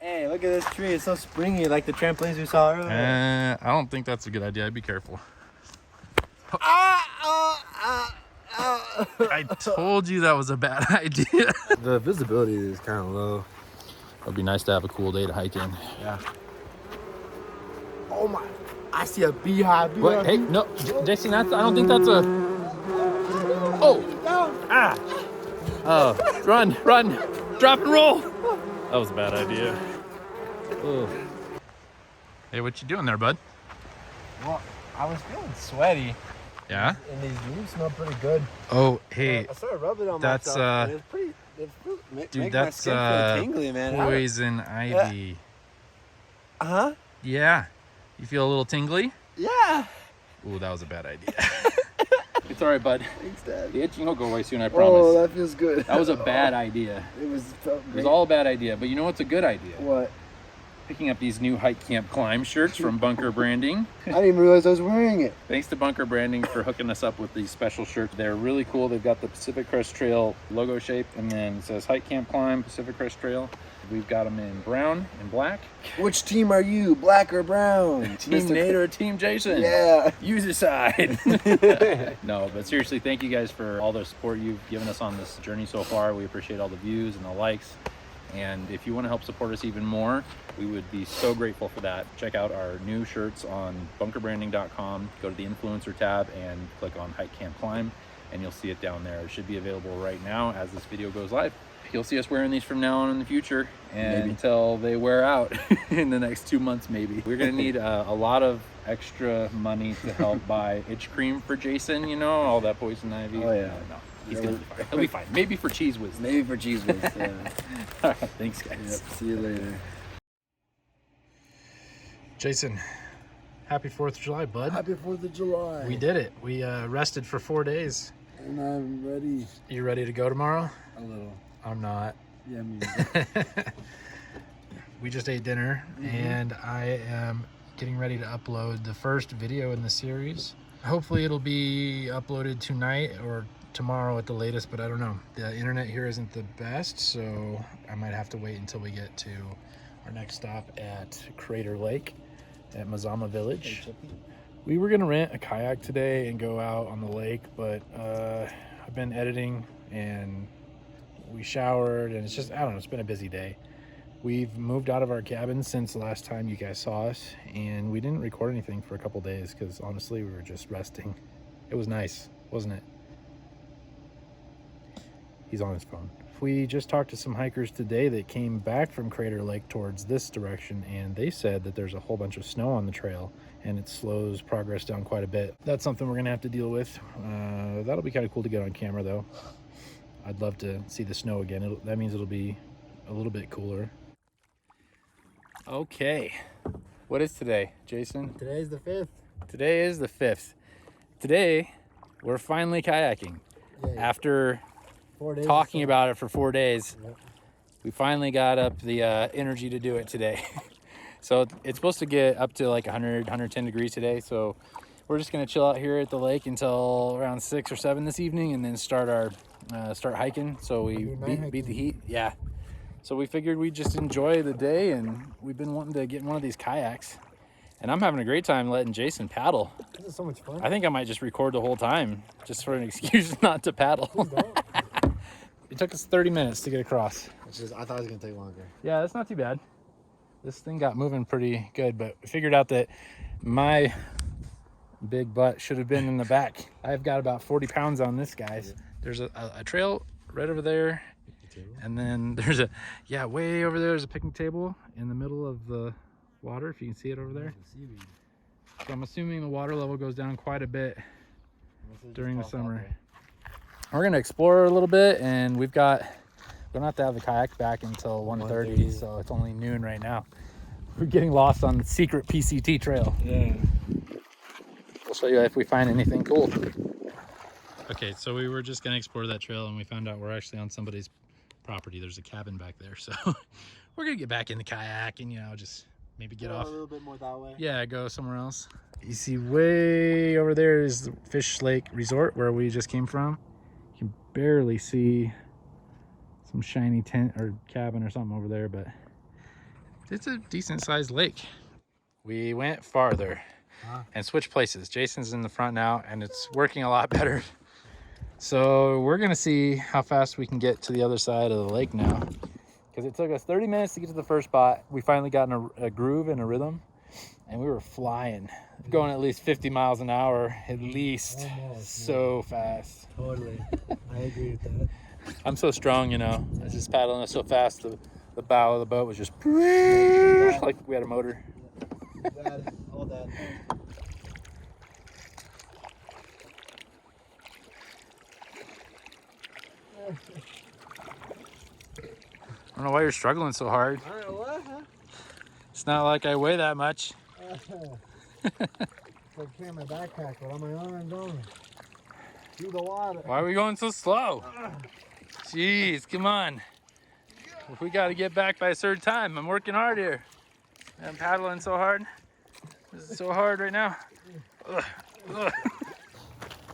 Hey, look at this tree. It's so springy, like the trampolines we saw earlier. I don't think that's a good idea. I'd be careful. I told you that was a bad idea. The visibility is kind of low. It'd be nice to have a cool day to hike in. Yeah. Oh my! I see a beehive. Wait, hey, no, Jason, I don't think that's a. Oh! Ah! Oh, run, drop and roll. That was a bad idea. Oh. Hey, what you doing there, bud? Well, I was feeling sweaty. Yeah. And these leaves smell pretty good. Oh, hey. I started rubbing it on that's myself. And dude, that's that's tingly, man. poison ivy. Huh? Yeah. You feel a little tingly? Yeah. Ooh, that was a bad idea. It's all right, bud. Thanks, Dad. The itching will go away soon, I promise. Oh, that feels good. That was a bad idea. It was all a bad idea, but you know what's a good idea? What? Picking up these new Hike Camp Climb shirts from Bunker Branding. I didn't even realize I was wearing it. Thanks to Bunker Branding for hooking us up with these special shirts. They're really cool. They've got the Pacific Crest Trail logo shape, and then it says Hike Camp Climb Pacific Crest Trail. We've got them in brown and black. Which team are you, black or brown? Team Nate or Team Jason? Yeah. You decide. No, but seriously, thank you guys for all the support you've given us on this journey so far. We appreciate all the views and the likes. And if you want to help support us even more, we would be so grateful for that. Check out our new shirts on bunkerbranding.com. Go to the influencer tab and click on Hike Camp Climb, and you'll see it down there. It should be available right now as this video goes live. You'll see us wearing these from now on in the future, and until they wear out in the next 2 months, maybe. We're gonna need a lot of extra money to help buy itch cream for Jason, you know, all that poison ivy. Oh, yeah. No, he's gonna be fine. He'll be fine. Maybe for Cheese Whiz. Maybe for Cheese Whiz, yeah. All right, thanks, guys. Yep, see you later. Jason, happy 4th of July, bud. Happy 4th of July. We did it. We rested for 4 days. And I'm ready. You ready to go tomorrow? A little. I'm not. Yeah, me. We just ate dinner, and I am getting ready to upload the first video in the series. Hopefully it'll be uploaded tonight or tomorrow at the latest, but I don't know. The internet here isn't the best, so I might have to wait until we get to our next stop at Crater Lake at Mazama Village. We were gonna rent a kayak today and go out on the lake, but I've been editing and we showered, and it's just, I don't know, it's been a busy day. We've moved out of our cabin since the last time you guys saw us, and we didn't record anything for a couple days because honestly we were just resting. It was nice, wasn't it? He's on his phone. We just talked to some hikers today that came back from Crater Lake towards this direction, and they said that there's a whole bunch of snow on the trail and it slows progress down quite a bit. That's something we're gonna have to deal with. That'll be kind of cool to get on camera though. I'd love to see the snow again. That means it'll be a little bit cooler. Okay, what is today, Jason? Today's the 5th. Today is the 5th. Today, we're finally kayaking. Yay. After 4 days talking about it for 4 days, Yep. we finally got up the energy to do it today. So it's supposed to get up to like 100, 110 degrees today. So we're just gonna chill out here at the lake until around 6 or 7 this evening, and then start hiking. So we beat the heat. Yeah. So we figured we'd just enjoy the day, and we've been wanting to get in one of these kayaks. And I'm having a great time letting Jason paddle. This is so much fun. I think I might just record the whole time, just for an excuse not to paddle. It took us 30 minutes to get across. I thought it was gonna take longer. Yeah, that's not too bad. This thing got moving pretty good, but we figured out that my big butt should have been in the back. I've got about 40 pounds on this, guys. There's a trail right over there, and then there's way over there, there's a picnic table in the middle of the water, if you can see it over there. So I'm assuming the water level goes down quite a bit during the summer. We're gonna explore a little bit, and we don't have to have the kayak back until 1:30, so it's only noon right now. We're getting lost on the secret PCT trail. Yeah. We'll show you if we find anything cool. Okay, so we were just gonna explore that trail, and we found out we're actually on somebody's property. There's a cabin back there, so we're gonna get back in the kayak and, you know, just maybe get off a little bit more that way. Yeah, go somewhere else. You see way over there is the Fish Lake Resort where we just came from. You can barely see some shiny tent or cabin or something over there, but It's a decent sized lake. We went farther and switched places. Jason's in the front now, and it's working a lot better. So we're gonna see how fast we can get to the other side of the lake now, because it took us 30 minutes to get to the first spot. We finally got in a groove and a rhythm, and we were flying, going at least 50 miles an hour, at least. Almost, so fast. Totally. I agree with that. I'm so strong, you know. I was just paddling so fast, the bow of the boat was just like we had a motor. That, all that. I don't know why you're struggling so hard. I don't know what, huh? It's not like I weigh that much. It's like carrying my backpack, but on my arm I'm going through the water. Why are we going so slow? Jeez, come on. We got to get back by a certain time. I'm working hard here. I'm paddling so hard. This is so hard right now. Ugh. Ugh.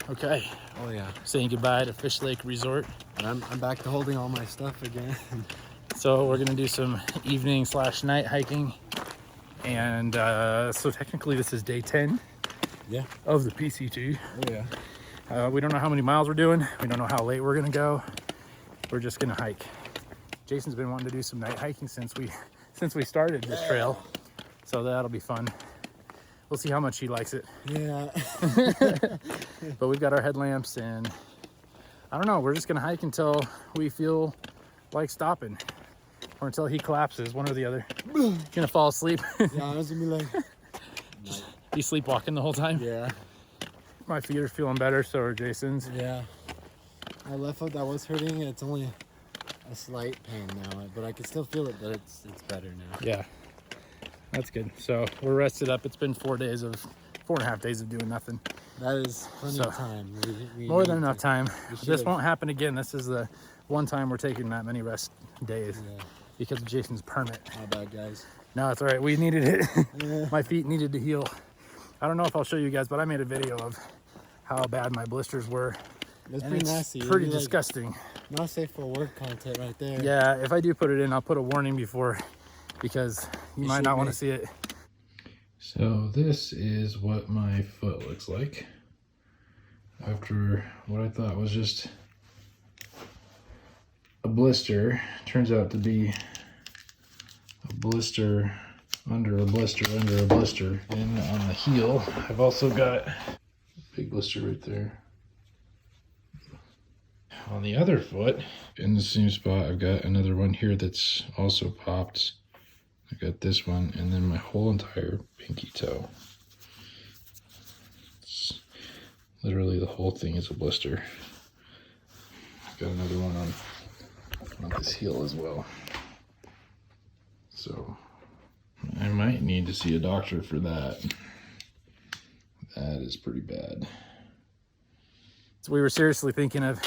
Okay, Oh yeah. saying goodbye to Fish Lake Resort. I'm back to holding all my stuff again. So we're gonna do some evening / night hiking. And so technically this is day 10 of the PCT. Oh yeah. We don't know how many miles we're doing. We don't know how late we're gonna go. We're just gonna hike. Jason's been wanting to do some night hiking since we started this trail. So that'll be fun. We'll see how much he likes it. Yeah. But we've got our headlamps, and I don't know, we're just gonna hike until we feel like stopping. Or until he collapses, one or the other. Gonna fall asleep. Yeah, I was gonna be like, You sleepwalking the whole time? yeah. My feet are feeling better, so are Jason's. Yeah. My left foot that was hurting, it's only a slight pain now, but I can still feel it, but it's better now. Yeah, that's good. So we're rested up. It's been 4.5 days of doing nothing. That is plenty So, of time. We More than need enough to- time. we This should. won't happen again. This is the one time we're taking that many rest days Yeah. because of Jason's permit. My bad, guys. No, it's all right. We needed it. Yeah. My feet needed to heal. I don't know if I'll show you guys, but I made a video of how bad my blisters were. It's And pretty it's nasty. pretty It'd be, like, disgusting. not safe for work content right there. Yeah, if I do put it in, I'll put a warning before, because you might should not want be. to see it. So this is what my foot looks like after what I thought was just a blister. Turns out to be a blister under a blister under a blister. And on the heel, I've also got a big blister right there. On the other foot, in the same spot, I've got another one here that's also popped. I got this one, and then my whole entire pinky toe. It's literally the whole thing is a blister. I've got another one on this heel as well. So I might need to see a doctor for that. That is pretty bad. So we were seriously thinking of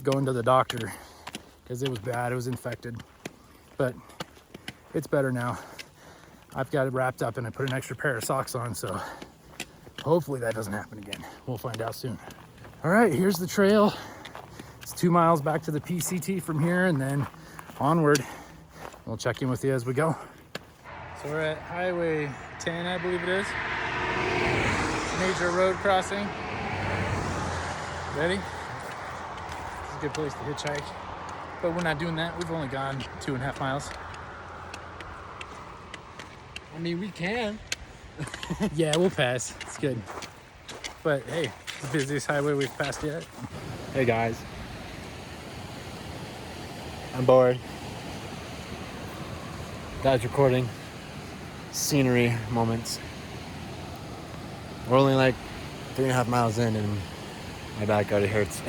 going to the doctor because it was bad, it was infected. But it's better now. I've got it wrapped up and I put an extra pair of socks on, so hopefully that doesn't happen again. We'll find out soon. All right, here's the trail. It's 2 miles back to the PCT from here and then onward. We'll check in with you as we go. So we're at Highway 10, I believe it is. Major road crossing. Ready? It's a good place to hitchhike. But we're not doing that. We've only gone 2.5 miles. I mean, we can. Yeah, we'll pass. It's good. But hey, it's the busiest highway we've passed yet. Hey, guys. I'm bored. Guys, recording scenery moments. We're only like 3.5 miles in and my back already hurts.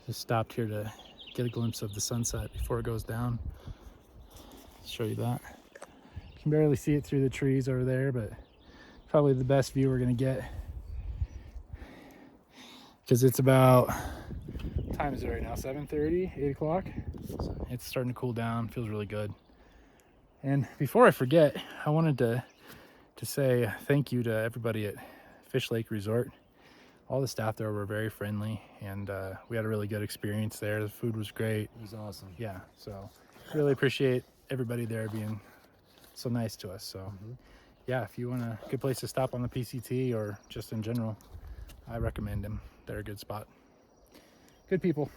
Just stopped here to get a glimpse of the sunset before it goes down. Show you that. You can barely see it through the trees over there, but probably the best view we're gonna get. because it's about, what time is it right now? 7:30, 8 o'clock. So it's starting to cool down. Feels really good. And before I forget, I wanted to say thank you to everybody at Fish Lake Resort. All the staff there were very friendly, and we had a really good experience there. The food was great. It was awesome. Yeah, so really appreciate everybody there being so nice to us. So yeah, if you want a good place to stop on the PCT or just in general, I recommend them. They're a good spot. Good people.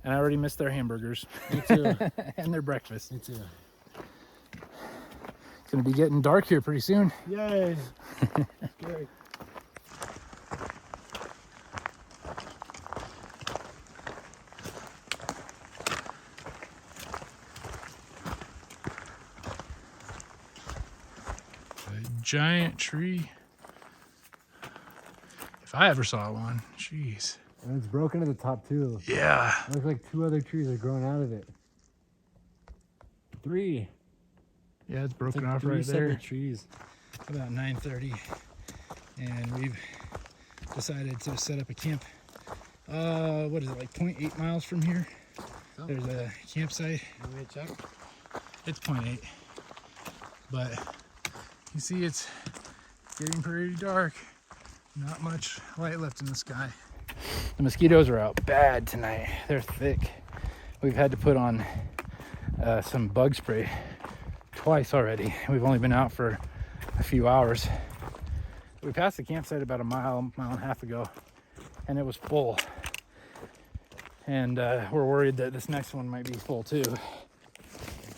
And I already missed their hamburgers. Me too. And their breakfast. Me too. It's gonna be getting dark here pretty soon. Yay! Great. A giant tree. If I ever saw one, jeez. And it's broken at the top too. Yeah. It looks like 2 other trees are growing out of it. 3. Yeah, it's broken It's like off 3 right separate there. trees. About 9:30, and we've decided to set up a camp. What is it, like 0.8 miles from here? There's a campsite. Want me to check? It's 0.8, but you see it's getting pretty dark. Not much light left in the sky. The mosquitoes are out bad tonight. They're thick. We've had to put on some bug spray twice already. We've only been out for a few hours. We passed the campsite about a mile and a half ago, and it was full. And we're worried that this next one might be full too.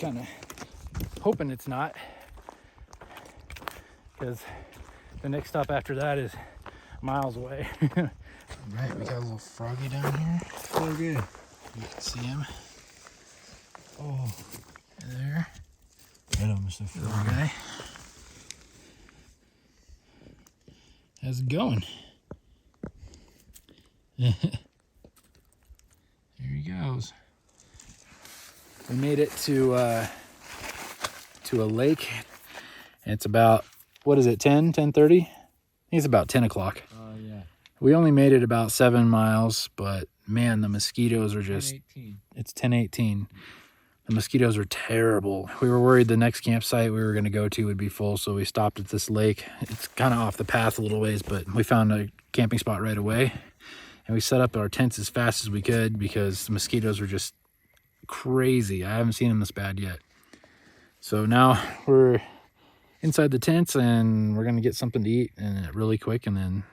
Kind of hoping it's not, because the next stop after that is miles away. Right, we got a little froggy down here. Oh, good. You can see him. Oh, there. Hello, Mr. Little guy. How's it going? There he goes. We made it to a lake. And it's about, what is it, 10:30? I think it's about 10 o'clock. Oh, yeah. We only made it about 7 miles, but man, the mosquitoes are just, 10:18. it's 10:18. The mosquitoes are terrible. We were worried the next campsite we were going to go to would be full, so we stopped at this lake. It's kind of off the path a little ways, but we found a camping spot right away. And we set up our tents as fast as we could because the mosquitoes were just crazy. I haven't seen them this bad yet. So now we're inside the tents, and we're going to get something to eat and really quick, and then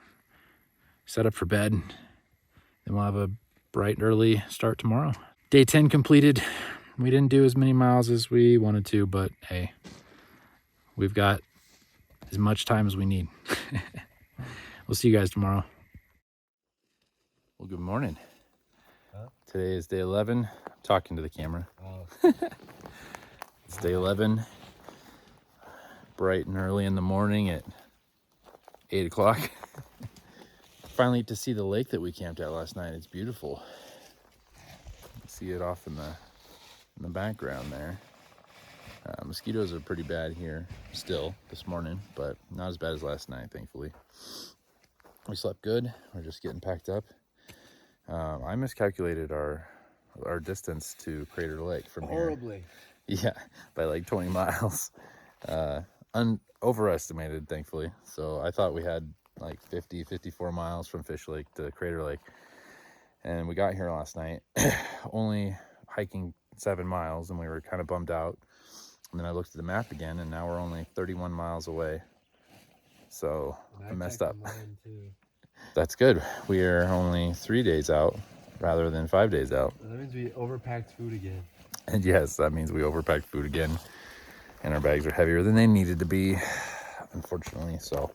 set up for bed. Then we'll have a bright and early start tomorrow. Day 10 completed. We didn't do as many miles as we wanted to, but hey, we've got as much time as we need. We'll see you guys tomorrow. Well, good morning. Huh? Today is day 11. I'm talking to the camera. Oh. It's day 11. Bright and early in the morning at 8 o'clock. Finally get to see the lake that we camped at last night. It's beautiful. You can see it off in the background there. Mosquitoes are pretty bad here still this morning, but not as bad as last night, thankfully. We slept good. We're just getting packed up. I miscalculated our distance to Crater Lake from here. Horribly. Yeah, by like 20 miles. Overestimated, thankfully. So I thought we had like 54 miles from Fish Lake to Crater Lake. And we got here last night only hiking 7 miles, and we were kind of bummed out. And then I looked at the map again, and now we're only 31 miles away. So I messed up. That's good. We are only 3 days out rather than 5 days out. That means we overpacked food again. And yes, that means we overpacked food again. And our bags are heavier than they needed to be, unfortunately. So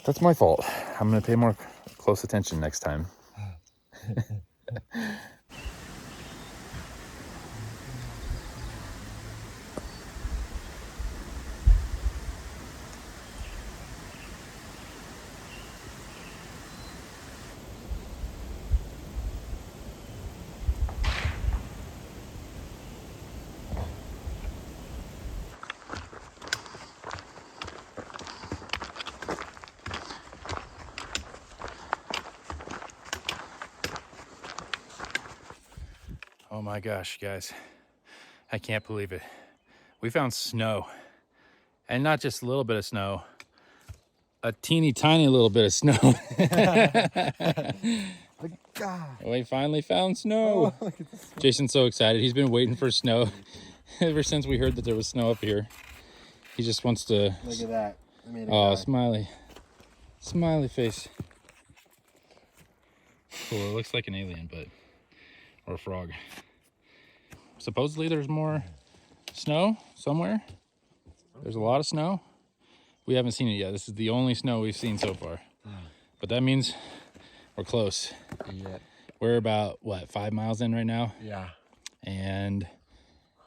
that's my fault. I'm going to pay more close attention next time. my gosh, guys. I can't believe it. We found snow. And not just a little bit of snow. A teeny tiny little bit of snow. God. We finally found snow. Oh, look at this. Jason's so excited. He's been waiting for snow ever since we heard that there was snow up here. He just wants to... Look at that. I made a Oh, guy. smiley. Smiley face. Cool, it looks like an alien, but... Or a frog. Supposedly there's more snow somewhere. There's a lot of snow. We haven't seen it yet. This is the only snow we've seen so far. But that means we're close. Yeah. We're about, what, 5 miles in right now? Yeah. And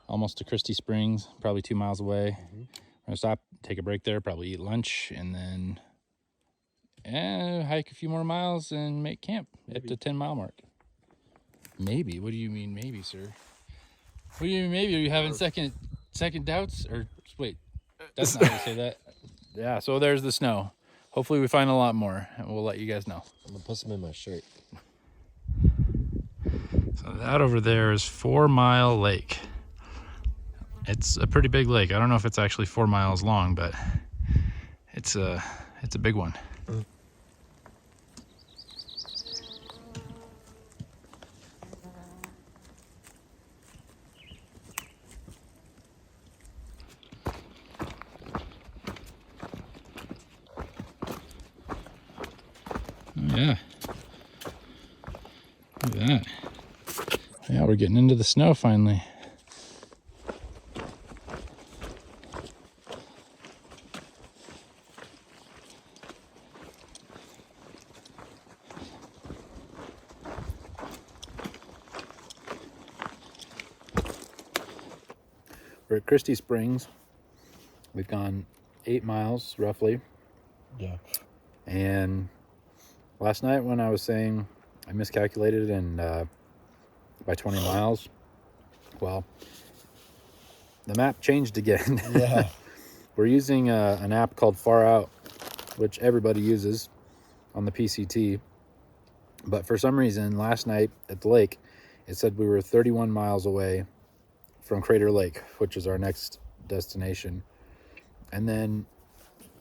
almost to Christie Springs, probably 2 miles away. We're gonna stop, take a break there, probably eat lunch, and then hike a few more miles and make camp at the 10-mile mark. Maybe. What do you mean maybe, sir? What do you mean maybe? Are you having second doubts? Or wait, that's not how you say that. Yeah, so there's the snow. Hopefully we find a lot more, and we'll let you guys know. I'm gonna put some in my shirt. So that over there is 4 Mile Lake. It's a pretty big lake. I don't know if it's actually 4 miles long, but it's a big one. Oh, yeah. Look at that. Yeah, we're getting into the snow finally. We're at Christie Springs. We've gone 8 miles roughly. Yeah. And last night when I was saying I miscalculated and by 20 miles, well, the map changed again. Yeah. We're using an app called Far Out, which everybody uses on the PCT. But for some reason, last night at the lake, it said we were 31 miles away from Crater Lake, which is our next destination. And then,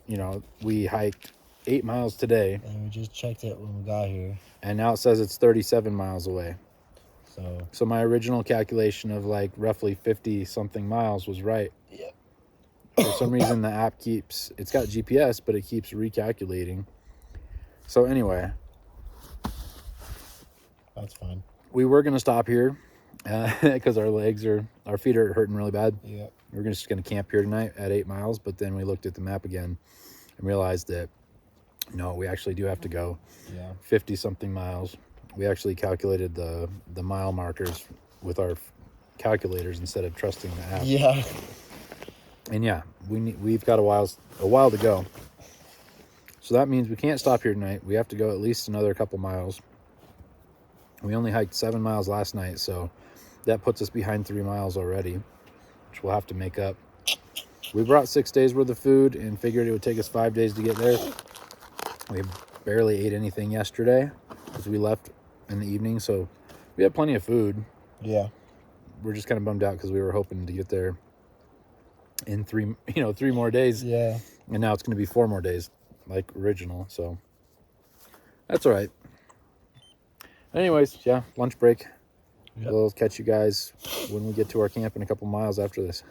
you know, we hiked 8 miles today, And we just checked it when we got here. and now it says it's 37 miles away. So So my original calculation of like roughly 50 something miles was right. yeah. For some reason the app it's got GPS, but it keeps recalculating. So anyway, That's fine. we were going to stop here because our feet are hurting really bad. Yeah. We're just going to camp here tonight at 8 miles, but then we looked at the map again and realized that no, we actually do have to go Yeah. 50 something miles. We actually calculated the mile markers with our calculators instead of trusting the app. Yeah. And yeah, we've got a while to go. So that means we can't stop here tonight. We have to go at least another couple miles. We only hiked 7 miles last night, so that puts us behind 3 miles already, which we'll have to make up. We brought 6 days worth of food and figured it would take us 5 days to get there. We barely ate anything yesterday because we left in the evening, so we had plenty of food. Yeah. We're just kind of bummed out because we were hoping to get there in 3 more days. Yeah. And now it's going to be 4 more days like original, so that's all right. Anyways, yeah, lunch break. Yep. We'll catch you guys when we get to our camp in a couple miles after this.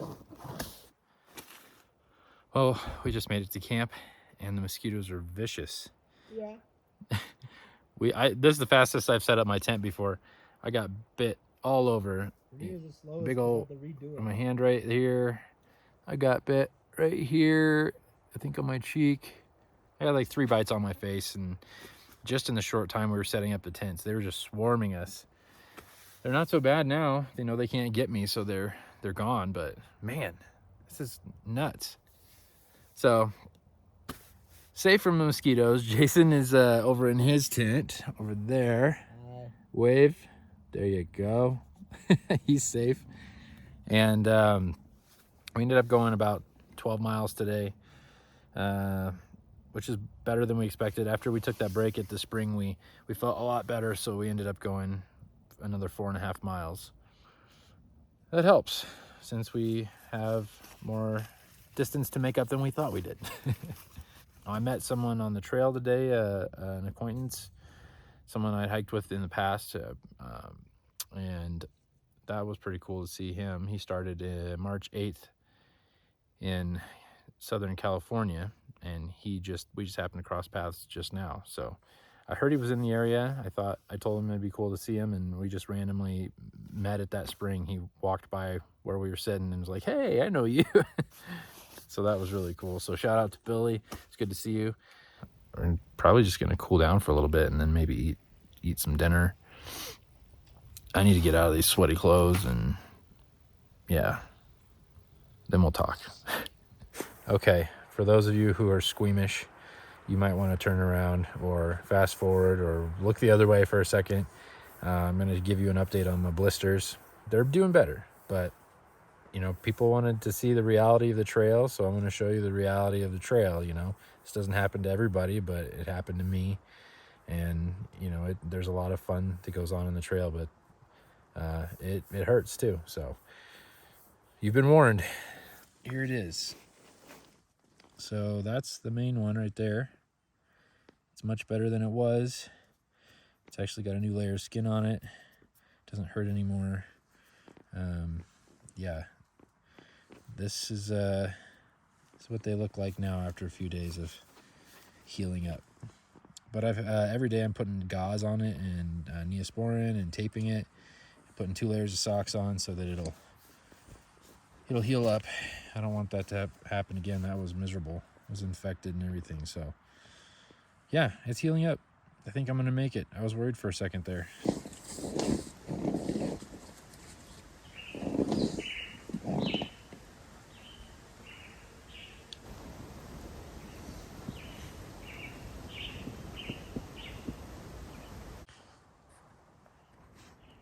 Well, we just made it to camp and the mosquitoes are vicious. Yeah. This is the fastest I've set up my tent before. I got bit all over. Big old on my hand right here. I got bit right here, I think on my cheek. I had like 3 bites on my face, and just in the short time we were setting up the tents, they were just swarming us. They're not so bad now. They know they can't get me, so they're gone, but man, this is nuts. So, safe from the mosquitoes. Jason is over in his tent over there. Wave. There you go. He's safe. And we ended up going about 12 miles today, which is better than we expected. After we took that break at the spring, we felt a lot better, so we ended up going another 4.5 miles. that helps since we have more distance to make up than we thought we did. I met someone on the trail today, an acquaintance, someone I'd hiked with in the past, and that was pretty cool to see him. He started March 8th in Southern California, and we just happened to cross paths just now. So I heard he was in the area. I told him it'd be cool to see him, and we just randomly met at that spring. He walked by where we were sitting and was like, "Hey, I know you." So that was really cool. So shout out to Billy. It's good to see you. We're probably just gonna cool down for a little bit and then maybe eat some dinner. I need to get out of these sweaty clothes, and yeah, then we'll talk. Okay, for those of you who are squeamish, you might want to turn around or fast forward or look the other way for a second. I'm going to give you an update on my blisters. They're doing better, but you know, people wanted to see the reality of the trail, so I'm going to show you the reality of the trail. You know, this doesn't happen to everybody, but it happened to me, and you know, there's a lot of fun that goes on in the trail, but it hurts too. So you've been warned. Here it is. So that's the main one right there. It's much better than it was. It's actually got a new layer of skin on it. Doesn't hurt anymore. Yeah, this is what they look like now after a few days of healing up. But every day I'm putting gauze on it and Neosporin and taping it, putting 2 layers of socks on so that it'll heal up. I don't want that to happen again. That was miserable. It was infected and everything. So yeah, it's healing up. I think I'm gonna make it. I was worried for a second there.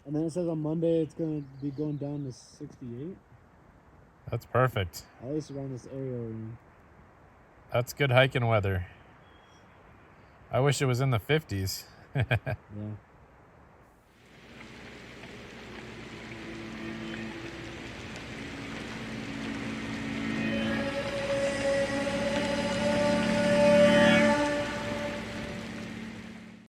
And then it says on Monday it's going to be going down to 68. That's perfect. At least around this area. That's good hiking weather. I wish it was in the 50s. Yeah.